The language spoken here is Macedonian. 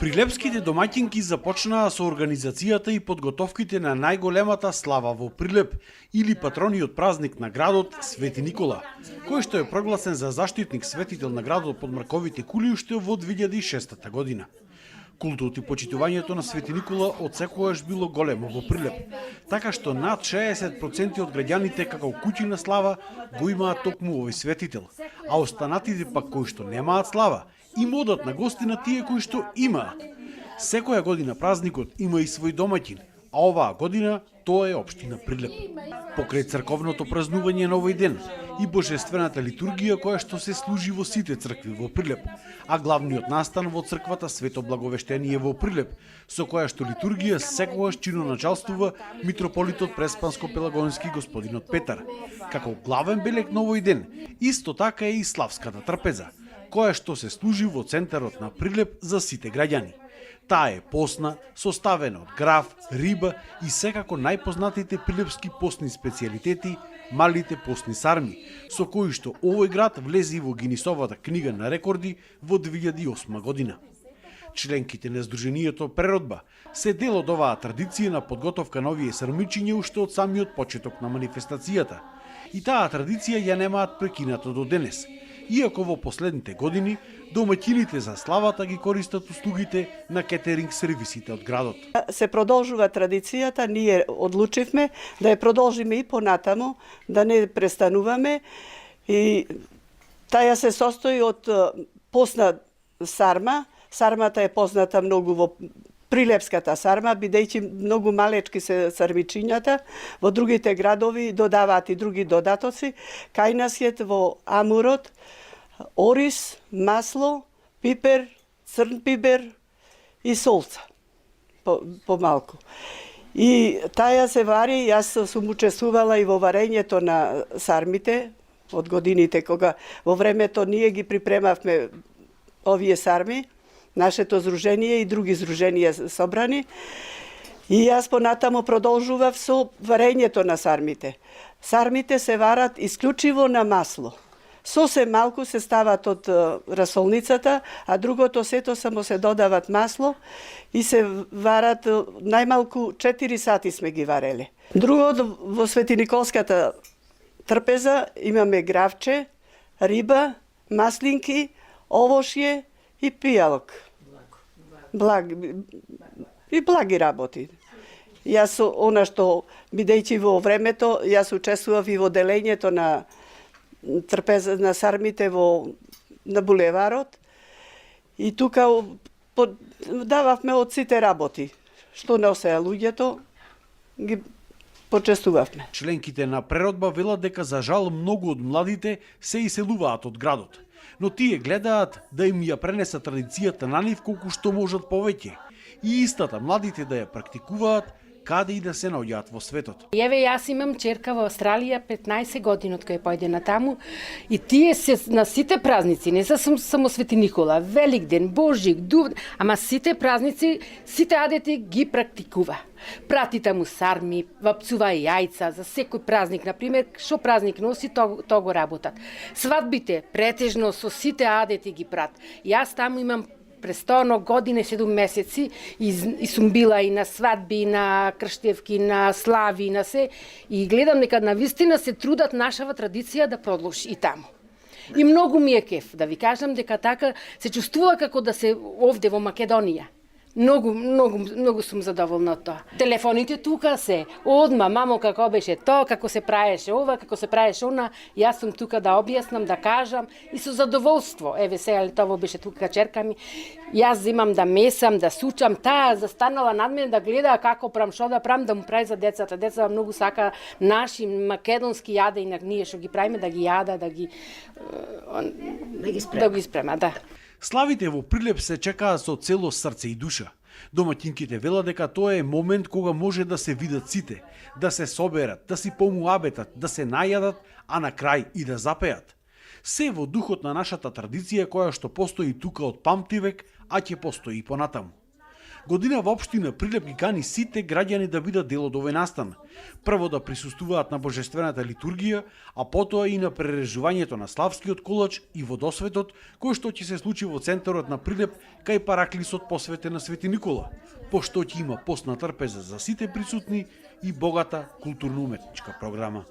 Прилепските домаќинки започнаа со организацијата и подготовките на најголемата слава во Прилеп или патрониот празник на градот Свети Никола, кој што е прогласен за заштитник светител на градот под мрковите кули уште во 2006 година. Култот и почитувањето на Свети Никола од секогаш било големо во Прилеп, така што над 60% од граѓаните како куќина слава го имаат токму овој светител, а останатите пак кои што немаат слава им одат на гости на тие кои што имаат. Секоја година празникот има и свој домаќин, а оваа година тоа е општина Прилеп. Покрај црковното празнување на овој ден и божествената литургија која што се служи во сите цркви во Прилеп, а главниот настан во црквата Свето Благовештение во Прилеп, со која што литургија секогаш чиноначалствува митрополитот Преспанско-Пелагонски господинот Петар. Како главен белег на овој ден, исто така е и славската трпеза, која што се служи во центарот на Прилеп за сите граѓани. Таа е постна, составена од граф, риба и секако најпознатите прилепски постни специјалитети, малите постни сарми, со кои што овој град влезе и во Гинисовата книга на рекорди во 2008 година. Членките на Сдруженијето Преродба се дел од оваа традиција на подготовка на овие сармичиња уште од самиот почеток на манифестацијата. И таа традиција ја немаат прекинато до денес, иако во последните години домаќините за славата ги користат услугите на кетеринг сервисите од градот. Се продолжува традицијата, ние одлучивме да ја продолжиме и понатаму, да не престануваме, и таја се состои од постна сарма. Сармата е позната многу во Прилепската сарма, бидејќи многу малечки се сармичињата, во другите градови додаваат и други додатоци. Кај нас е во амурот ориз, масло, пипер, црн пипер и солца, помалку. И таја се вари, јас сум учествувала и во варењето на сармите од годините, кога во времето ние ги припремавме овие сарми, нашето здружение и други здруженија собрани. И јас понатаму продолжував со варењето на сармите. Сармите се варат исклучиво на масло. Сосем малку се стават од расолницата, а другото сето само се додават масло и се варат најмалку 4 сати сме ги вареле. Другото, во Светиниколската трпеза имаме гравче, риба, маслинки, овошје и пијалок. Благи работи. Јас она што, бидејќи во времето, јас учествував и во делењето на трпеза на сармите на булеварот, и тука дававме од сите работи. Што носеа луѓето, ги почестувавме. Членките на Преродба велат дека за жал многу од младите се иселуваат од градот, но тие гледаат да им ја пренесат традицијата на нив колку што можат повеќе и истата младите да ја практикуваат каде и да се наоѓаат во светот. Еве, јас имам черка во Австралија 15 години од кога појде на таму, и тие се на сите празници, не се само Свети Никола, Великден, Божик, ама сите празници, сите адети ги практикува. Прати таму сарми, вапцува јајца за секој празник, например, што празник носи, то го работат. Свадбите претежно со сите адети ги прат. Јас таму имам престорно година и 7 месеци и сум била и на свадби, и на крштевки, на слави, на се, и гледам дека навистина се трудат нашава традиција да продолжи и таму. И многу ми е кеф да ви кажам дека така се чувствува како да се овде во Македонија. Многу сум задоволна од тоа. Телефоните тука се, одма, мамо како беше тоа, како се праеше ова, како се праеше она, јас сум тука да објаснам, да кажам и со задоволство. Еве сега тоа беше тука черка ми. Јас зимам да месам, да сучам, таа застанала над мене да гледа како прам, што да прам, да му прави за децата. Децата многу сака наши македонски јаде, и ние што ги правиме да ги јада, да ги спрема, да. Славите во Прилеп се чекаат со цело срце и душа. Домаќинките велат дека тоа е момент кога може да се видат сите, да се соберат, да си помуабетат, да се најадат, а на крај и да запеат. Се во духот на нашата традиција која што постои тука од памтивек, а ќе постои и понатаму. Година во општина Прилеп ги кани сите граѓани да бидат дел од овој настан. Прво да присуствуваат на божествената литургија, а потоа и на прережувањето на славскиот колач и водосветот, кој што ќе се случи во центарот на Прилеп кај параклисот посветен на Свети Никола, пошто ќе има постна трпеза за сите присутни и богата културно-уметничка програма.